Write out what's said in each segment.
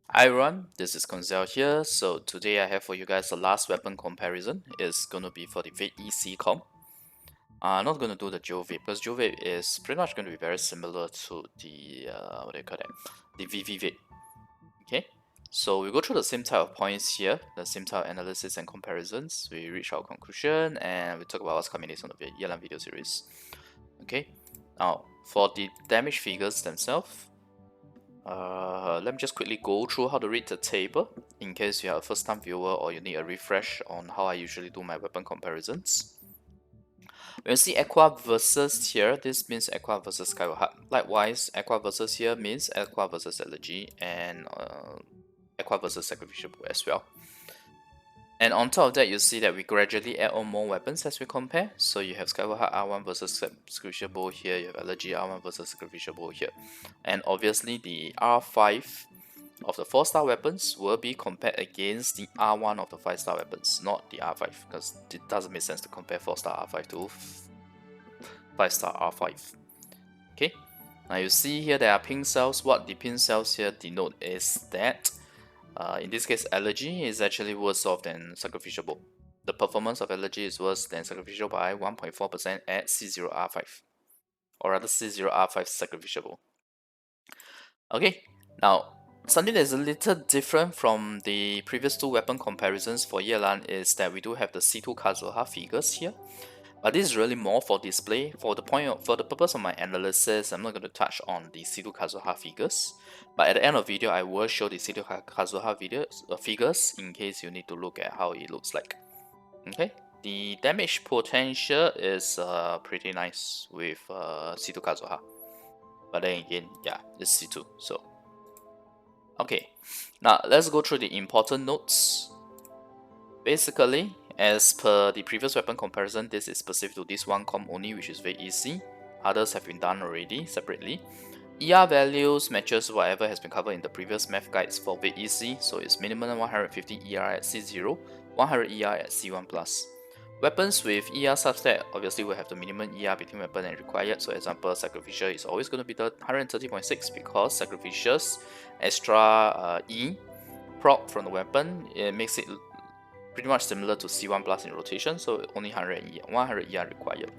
Hi everyone, this is Koinzell here. So today I have for you guys the last weapon comparison. It's gonna be for the VapeEC comp. I'm not gonna do the Vape because Vape is pretty much gonna be very similar to the what do you call that? The Vape. Okay. So we go through the same type of points here, the same type of analysis and comparisons. We reach our conclusion and we talk about what's coming next on the Yelan video series. Okay. Now for the damage figures themselves. Let me just quickly go through how to read the table in case you are a first time viewer or you need a refresh on how I usually do my weapon comparisons. When you see Aqua versus here, this means Aqua versus Skyward Heart. Likewise, Aqua versus here means Aqua versus Elegy and Aqua versus Sacrificial as well. And on top of that, you see that we gradually add on more weapons as we compare. So you have Skyward Heart R1 versus Sacrificial here, you have Elegy R1 versus Sacrificial here. And obviously the R5 of the 4-star weapons will be compared against the R1 of the 5-star weapons, not the R5, because it doesn't make sense to compare 4-star R5 to 5-star R5. Okay, now you see here there are pink cells. What the pink cells here denote is that in this case, Elegy is actually worse off than Sacrificial. The performance of Elegy is worse than Sacrificial by 1.4% at C0R5, or rather C0R5 Sacrificial. Okay, now something that is a little different from the previous two weapon comparisons for Yelan is that we do have the C2 Kazuha figures here. But this is really more for display. For the purpose of my analysis, I'm not going to touch on the C2 Kazuha figures. But at the end of the video, I will show the C2 Kazuha figures in case you need to look at how it looks like. Okay, the damage potential is pretty nice with C2 Kazuha. But then again, yeah, it's C2. So, okay, now let's go through the important notes. Basically, as per the previous weapon comparison, this is specific to this one comp only, which is VapeEC. Others have been done already separately. ER values matches whatever has been covered in the previous math guides for VapeEC, so it's minimum 150 ER at C0, 100 ER at C1+. Weapons with ER subset obviously will have the minimum ER between weapon and required, so example Sacrificial is always going to be the 130.6 because Sacrificial's extra E proc from the weapon, it makes it pretty much similar to C1 plus in rotation, so only 100 ER required.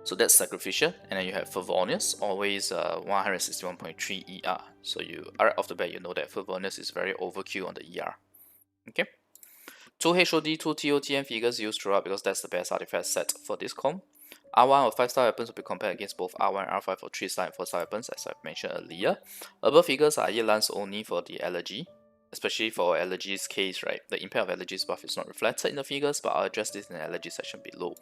So that's Sacrificial, and then you have Favonius, always 161.3 ER. So you right off the bat, you know that Favonius is very overkill on the ER. Okay. 2 HOD, 2 TOTM figures used throughout because that's the best artifact set for this comp. R1 or 5-star weapons will be compared against both R1 and R5 for 3-star and 4-star weapons, as I've mentioned earlier. Above figures are Yelan's only for the Elegy, especially for Elegy's case, right? The impact of Elegy's buff is not reflected in the figures, but I'll address this in the Elegy section below.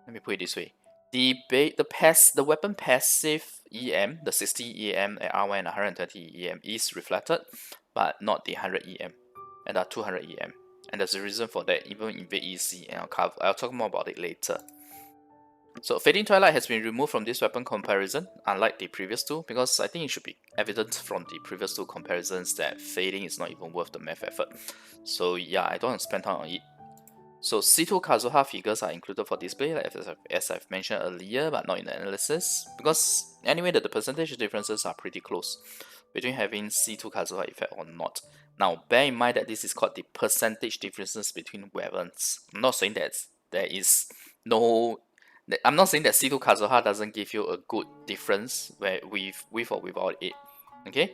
Let me put it this way. The weapon passive EM, the 60 EM at R1 and 130 EM is reflected, but not the 100 EM and the 200 EM. And there's a reason for that, even in VapeEC, and I'll talk more about it later. So Fading Twilight has been removed from this weapon comparison, unlike the previous two, because I think it should be evident from the previous two comparisons that Fading is not even worth the math effort. So yeah, I don't want to spend time on it. So C2 Kazuha figures are included for display, as I've mentioned earlier, but not in the analysis, because anyway the percentage differences are pretty close between having C2 Kazuha effect or not. Now bear in mind that this is called the percentage differences between weapons. I'm not saying that there is no... I'm not saying that C2 Kazuha doesn't give you a good difference with or without it. Okay?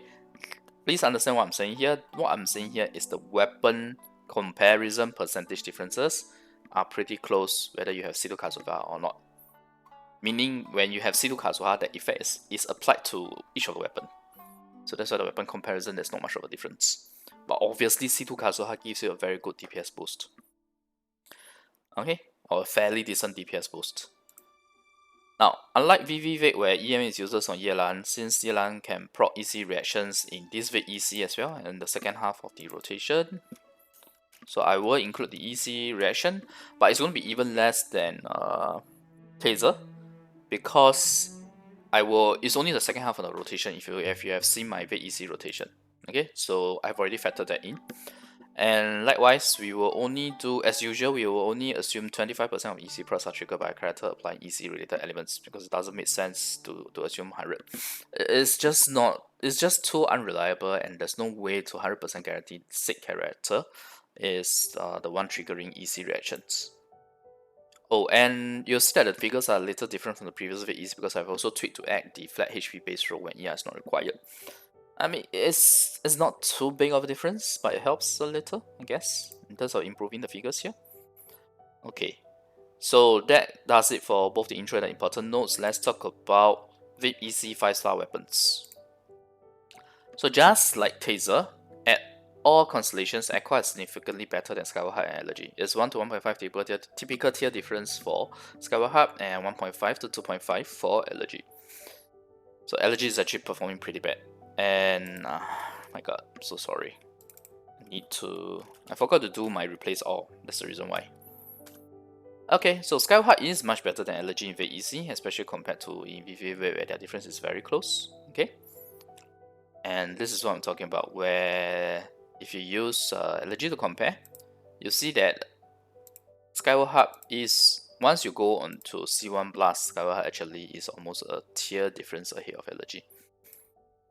Please understand what I'm saying here. What I'm saying here is the weapon comparison percentage differences are pretty close whether you have C2 Kazuha or not. Meaning when you have C2 Kazuha, the effect is applied to each of the weapon. So that's why the weapon comparison, there's not much of a difference. But obviously C2 Kazuha gives you a very good DPS boost. Okay, or a fairly decent DPS boost. Now, unlike Vape where EM is useless on Yelan, since Yelan can proc EC reactions in this VapeEC as well in the second half of the rotation, so I will include the EC reaction, but it's going to be even less than Taser, because it's only the second half of the rotation if you have seen my VapeEC rotation. Okay, so I've already factored that in. And likewise, we will only do, as usual, we will only assume 25% of EC plus are triggered by a character applying EC related elements, because it doesn't make sense to assume 100. It's just not, it's just too unreliable, and there's no way to 100% guarantee said character is the one triggering EC reactions. Oh, and you'll see that the figures are a little different from the previous VapeEC because I've also tweaked to add the flat HP base roll when ER is not required. I mean, it's not too big of a difference, but it helps a little, I guess, in terms of improving the figures here. Okay, so that does it for both the intro and the important notes. Let's talk about VapeEC 5-star weapons. So just like Taser, at all constellations, Aqua is significantly better than Skyward Heart and Elegy. It's 1 to 1.5 typical tier difference for Skyward Heart and 1.5 to 2.5 for Elegy. So Elegy is actually performing pretty bad. And my god, I'm so sorry. I forgot to do my replace all. That's the reason why. Okay, so Skyward Heart is much better than Elegy in VapeEC, especially compared to in VV where their difference is very close. Okay. And this is what I'm talking about, where if you use Elegy to compare, you see that Skyward Heart is, once you go on to C1 plus, Skyward Heart actually is almost a tier difference ahead of Elegy.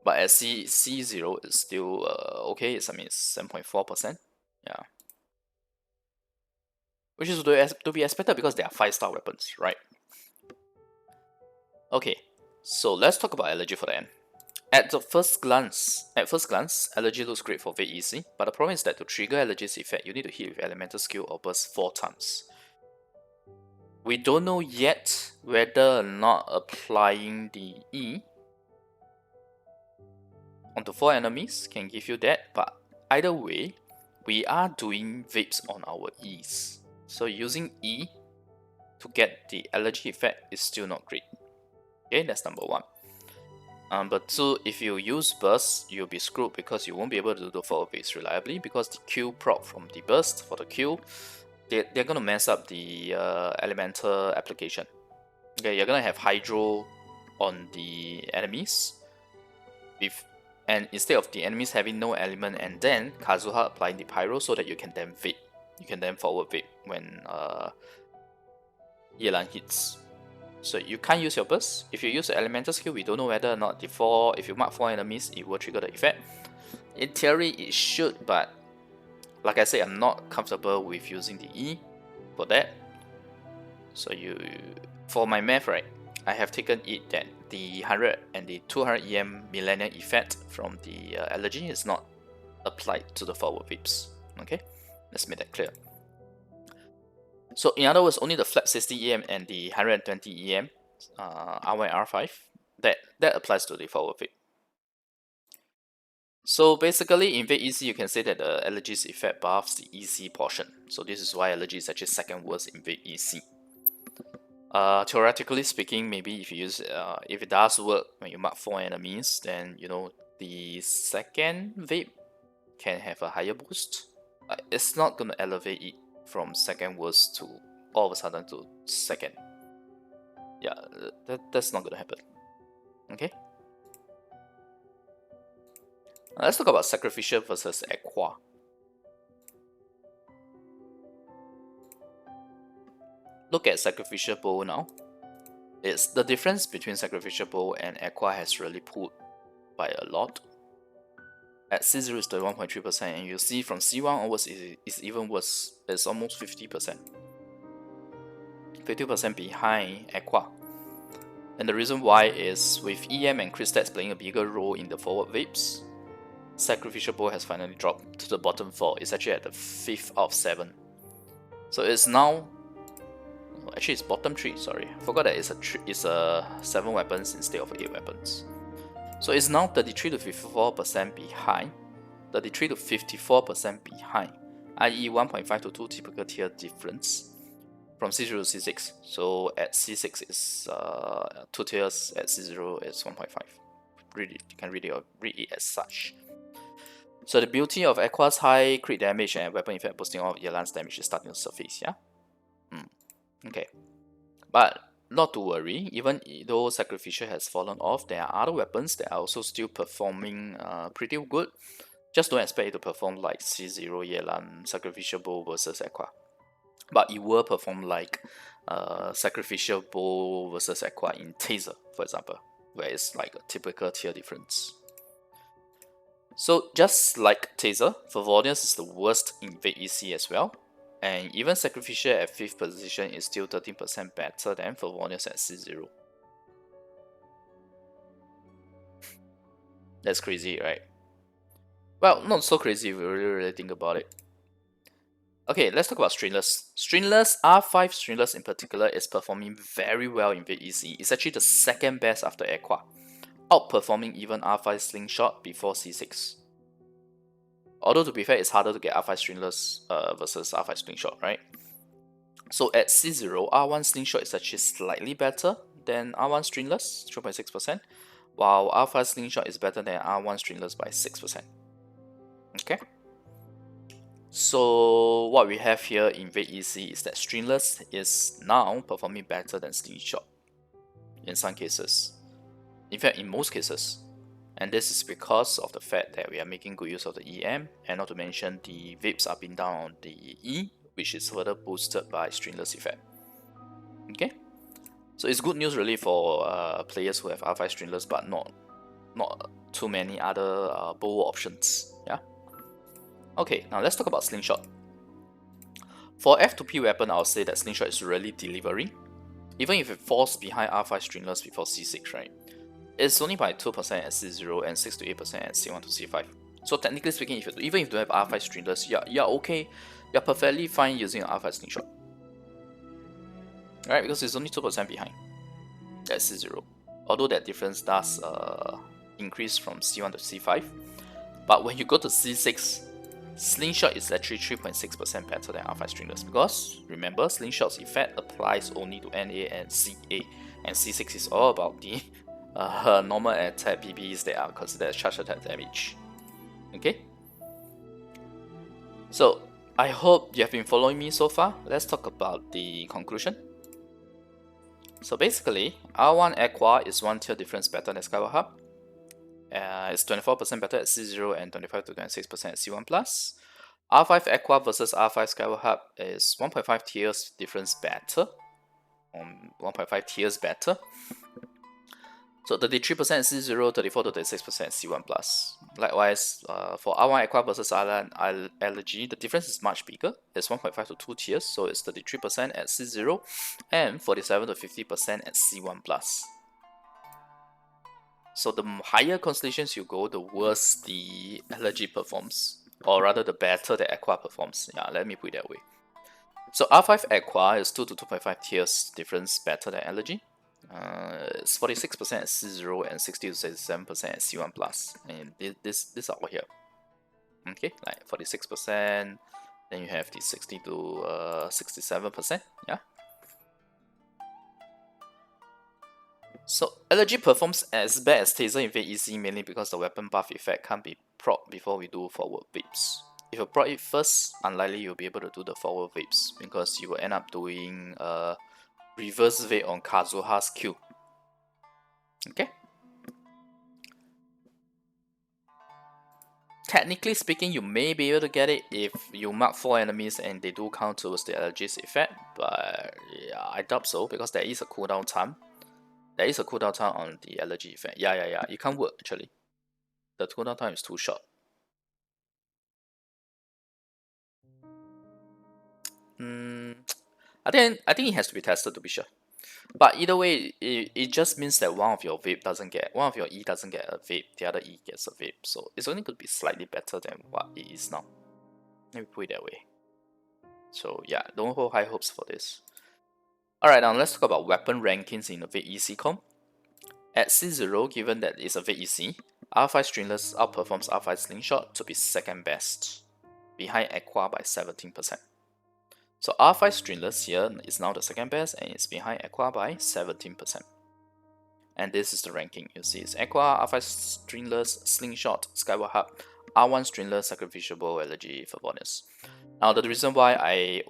But at C0 it's still okay, I mean it's 7.4%, yeah. Which is to be expected because they are 5-star weapons, right? Okay, so let's talk about Elegy for the End. At first glance, Elegy looks great for VapeEC, but the problem is that to trigger Elegy's effect, you need to hit with Elemental Skill or Burst 4 times. We don't know yet whether or not applying the E onto 4 enemies can give you that, but either way, we are doing Vapes on our E's. So using E to get the Elegy effect is still not great. Okay, that's number 1. But 2, if you use burst, you'll be screwed because you won't be able to do the forward base reliably because the Q prop from the burst for the Q, they're gonna mess up the elemental application. Okay, you're gonna have Heizou on the enemies, and instead of the enemies having no element and then Kazuha applying the pyro so that you can then vape, you can then forward vape when Yelan hits. So you can't use your burst. If you use the elemental skill, we don't know whether or not if you mark 4 enemies, it will trigger the effect. In theory, it should, but like I said, I'm not comfortable with using the E for that. So for my math, right, I have taken it that the 100 and the 200 EM millennium effect from the Elegy is not applied to the forward vapes. Okay, let's make that clear. So in other words, only the flat 60 EM and the 120 EM R1 and R5 that applies to the forward vape. So basically in VapeEC you can say that the Elegy's effect buffs the EC portion. So this is why Elegy is actually second worst in VapeEC. Theoretically speaking, maybe if you use if it does work when you mark 4 enemies, then you know the second vape can have a higher boost. It's not gonna elevate it from second worst to all of a sudden to second. Yeah, that's not gonna happen. Okay. Let's talk about Sacrificial versus Aqua. Look at Sacrificial Bow now. It's the difference between Sacrificial Bow and Aqua has really pulled by a lot. At C0 is 31.3%, and you see from C1 onwards it's even worse. It's almost 50%. 50% behind Aqua. And the reason why is with EM and crit stats playing a bigger role in the forward vapes, Sacrificial Bow has finally dropped to the bottom 4. It's actually at the 5th of 7. So it's now, actually it's bottom 3, sorry. I forgot that it's a 7 weapons instead of 8 weapons. So it's now 33 to 54% behind, 33 to 54% behind, i.e. 1.5 to 2 typical tier difference from C0 to C6. So at C6 is 2 tiers, at C0 is 1.5. Really, you can really read it as such. So the beauty of Aqua's high crit damage and weapon effect boosting of Yelan's damage is starting to surface, yeah? Okay. But not to worry, even though Sacrificial has fallen off, there are other weapons that are also still performing pretty good. Just don't expect it to perform like C0, Yelan, Sacrificial Bow versus Aqua. But it will perform like Sacrificial Bow versus Aqua in Taser, for example, where it's like a typical tier difference. So just like Taser, Favonius is the worst in VapeEC as well, and even Sacrificial at 5th position is still 13% better than Favonius at C0. That's crazy, right? Well, not so crazy if you really think about it. Okay, let's talk about Stringless. Stringless, R5 Stringless in particular, is performing very well in VapeEC. It's actually the second best after Aqua, outperforming even R5 Slingshot before C6. Although to be fair, it's harder to get R5 Stringless versus R5 Slingshot, right? So at C0, R1 Slingshot is actually slightly better than R1 Stringless, 3.6%, while R5 Slingshot is better than R1 Stringless by 6%. Okay? So what we have here in VapeEC is that Stringless is now performing better than Slingshot in some cases. In fact, in most cases. And this is because of the fact that we are making good use of the EM, and not to mention the Vapes are being down on the E, which is further boosted by Stringless effect. Okay? So it's good news really for players who have R5 Stringless but not too many other bow options. Yeah. Okay, now let's talk about Slingshot. For F2P Weapon, I'll say that Slingshot is really delivering, even if it falls behind R5 Stringless before C6, right? It's only by 2% at C0 and 6 to 8% at C1 to C5. So technically speaking, even if you don't have R5 Stringless, you're okay, you're perfectly fine using an R5 Slingshot. Right, because it's only 2% behind at C0. Although that difference does increase from C1 to C5. But when you go to C6, Slingshot is actually 3.6% better than R5 Stringless, because remember, Slingshot's effect applies only to NA and CA, and C6 is all about the normal attack PBs that are considered charge attack damage. Okay? So, I hope you have been following me so far. Let's talk about the conclusion. So basically, R1 Aqua is 1 tier difference better than Skyward Hub. It's 24% better at C0 and 25 to 26% at C1+. R5 Aqua versus R5 Skyward Hub is 1.5 tiers difference better. 1.5 tiers better. So 33% at C0, 34 to 36% at C1+. Likewise, for R1 Aqua versus R1 Elegy, the difference is much bigger. It's 1.5 to 2 tiers, so it's 33% at C0 and 47 to 50% at C1+. So the higher constellations you go, the worse the Elegy performs. Or rather, the better the Aqua performs. Yeah, let me put it that way. So R5 Aqua is 2 to 2.5 tiers difference better than Elegy. It's 46% at C0 and 60 to 67% at C1+. And this out here. Okay, like 46%. Then you have the 60 to 67%. Yeah. So Elegy performs as bad as Taser in VapeEC mainly because the weapon buff effect can't be proc before we do forward vapes. If you proc it first, unlikely you'll be able to do the forward vapes because you will end up doing reverse vape on Kazuha's Q. Okay? Technically speaking, you may be able to get it if you mark 4 enemies and they do count towards the Elegy's effect, but yeah, I doubt so because there is a cooldown time. There is a cooldown time on the Elegy effect. Yeah, it can't work actually. The cooldown time is too short. I think it has to be tested to be sure. But either way, it just means that one of your E doesn't get a vape, the other E gets a vape. So it's only going to be slightly better than what it is now. Let me put it that way. So yeah, don't hold high hopes for this. Alright, now let's talk about weapon rankings in the VapeEC comp. At C0, given that it's a VapeEC, R5 Stringless outperforms R5 Slingshot to be second best, behind Aqua by 17%. So R5 Stringless here is now the second best and it's behind Aqua by 17%. And this is the ranking. You see it's Aqua, R5 Stringless, Slingshot, Skyward Hub, R1 Stringless, Sacrificial, Elegy, Favonius. Now the reason why I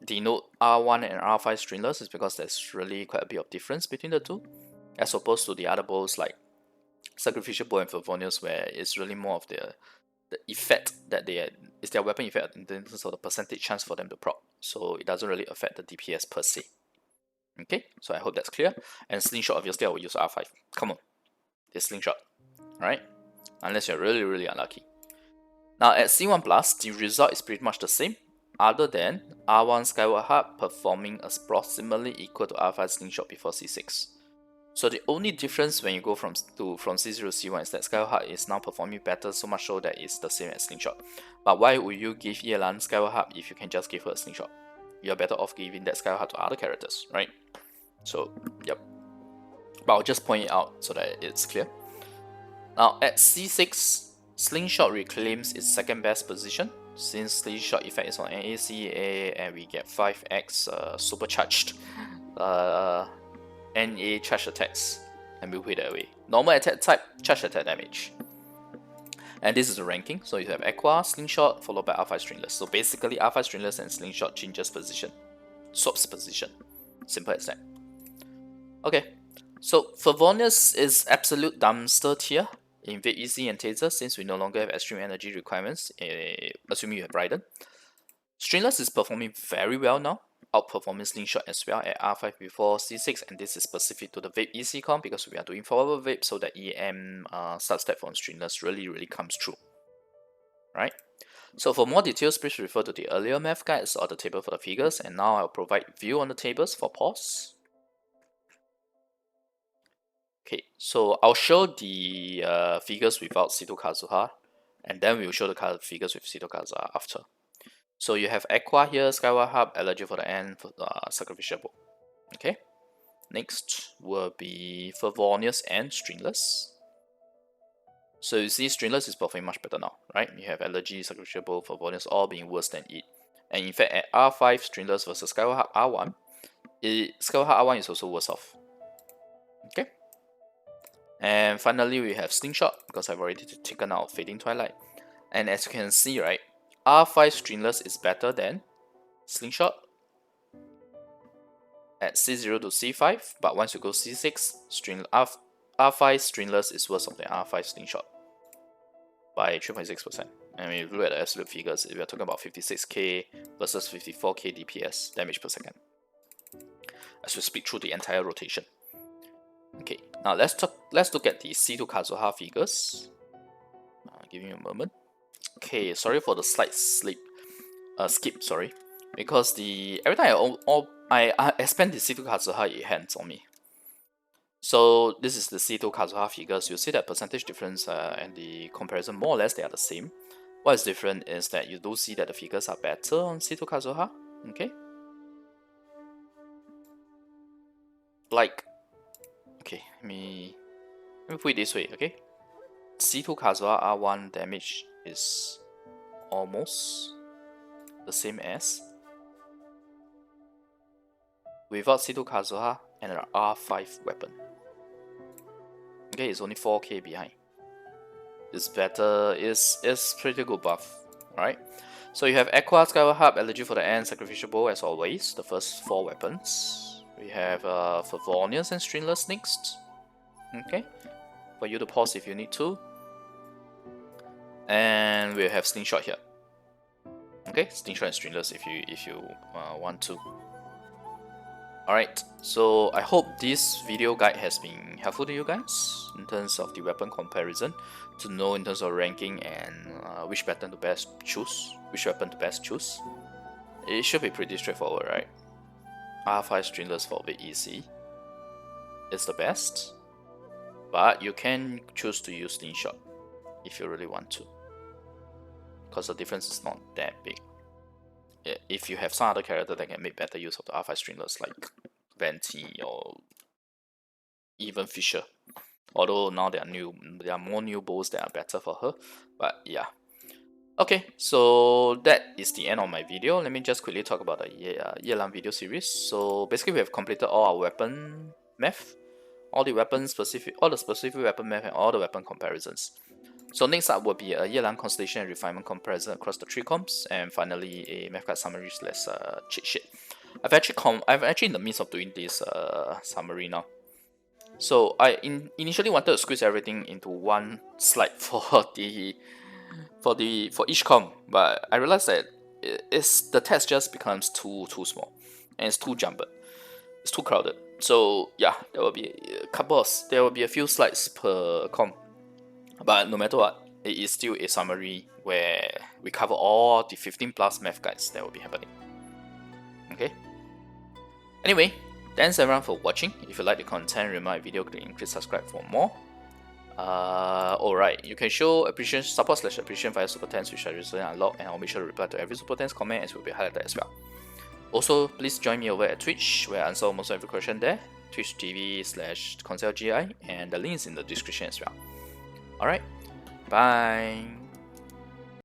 denote R1 and R5 Stringless is because there's really quite a bit of difference between the two, as opposed to the other bows like Sacrificial and Favonius, where it's really more of the the effect that they is their weapon effect in terms of the percentage chance for them to proc. So it doesn't really affect the DPS per se. Okay, so I hope that's clear. And Slingshot, obviously I will use R5. Come on, it's Slingshot. Alright, unless you're really unlucky. Now at C1 Plus, the result is pretty much the same, other than R1 Skyward Harp performing approximately equal to R5 Slingshot before C6. So the only difference when you go from C0 to C1 is that Skyward Harp is now performing better, so much so that it's the same as Slingshot. But why would you give Yelan Skyward Harp if you can just give her a Slingshot? You're better off giving that Skyward Harp to other characters, right? So, yep. But I'll just point it out so that it's clear. Now at C6, Slingshot reclaims its second best position, since Slingshot effect is on NACA and we get 5x supercharged NA charge attacks, and we put it that way. Normal attack type, charge attack damage. And this is the ranking, so you have Aqua, Slingshot, followed by R5 Stringless. So basically R5 Stringless and Slingshot changes position, swaps position. Simple as that. Okay, so Favonius is absolute dumpster tier in VapeEC and Taser, since we no longer have extreme energy requirements, assuming you have Raiden. Stringless is performing very well now, outperforming Slingshot as well at R5 before C6, and this is specific to the VapeEC comp because we are doing forward vape, so the EM substep from Stringless really comes true. Right? So for more details, please refer to the earlier math guides or the table for the figures, and now I'll provide view on the tables for pause. Okay, so I'll show the figures without C2 Kazuha, and then we'll show the figures with C2 Kazuha after. So you have Aqua here, Skyward Harp, Elegy For The End, Sacrificial. Okay, next will be Favonius and Stringless. So you see Stringless is performing much better now, right? You have Elegy, Sacrificial, Favonius all being worse than it. And in fact at R5, Stringless versus Skyward Harp R1, Skyward Harp R1 is also worse off. Okay. And finally we have Slingshot, because I've already taken out Fading Twilight. And as you can see, right, R5 Stringless is better than Slingshot at C0 to C5, but once you go C6, R5 Stringless is worse than R5 Slingshot by 3.6%. And when you look at the absolute figures, we are talking about 56k versus 54k DPS damage per second as we speed through the entire rotation. Okay, now let's look at the C2 Kazuha figures. Give me a moment. Okay, sorry for the slight skip, sorry, because every time I expand the C2 Kazuha, it hands on me. So this is the C2 Kazuha figures. You see that percentage difference and the comparison, more or less they are the same. What is different is that you do see that the figures are better on C2 Kazuha. Okay, like, okay, let me put it this way. Okay, C2 Kazuha R1 damage is almost the same as without C2 Kazuha and an R5 weapon. Okay, it's only 4k behind. It's better, it's pretty good buff, right? So you have Aqua, Skyward Harp, Elegy For The End, Sacrificial Bow as always, the first 4 weapons. We have Favonius and Stringless next. Okay, for you to pause if you need to. And we have Slingshot here. Okay, Slingshot and Stringless if you want to. Alright, so I hope this video guide has been helpful to you guys in terms of the weapon comparison, to know in terms of ranking and which weapon to best choose. It should be pretty straightforward, right? R5 Stringless for VapeEC is the best, but you can choose to use Slingshot if you really want to, because the difference is not that big. If you have some other character that can make better use of the R5 Stringless, like Venti or even Fisher, although now there are more new bows that are better for her, but yeah. Okay, so that is the end of my video. Let me just quickly talk about the Yelan video series. So basically we have completed all our weapon math, all the specific weapon math, and all the weapon comparisons. So next up will be a Yelan Constellation and Refinement comparison across the 3 comps, and finally a math card summary / cheat sheet. I'm actually in the midst of doing this summary now. So I initially wanted to squeeze everything into one slide for the for each com, but I realized that the test just becomes too small, and it's too jumbled, it's too crowded. So yeah, there will be a few slides per com, but no matter what, it is still a summary where we cover all the 15 plus math guides that will be happening. Okay. Anyway, thanks everyone for watching. If you like the content, remember my video, click subscribe for more. Alright, you can show appreciation, support/appreciation via super thanks, which I recently unlocked, and I'll make sure to reply to every super thanks comment as will be highlighted as well. Also, please join me over at Twitch, where I answer almost every question there, twitch.tv/KoinzellGI, and the link is in the description as well. Alright, bye.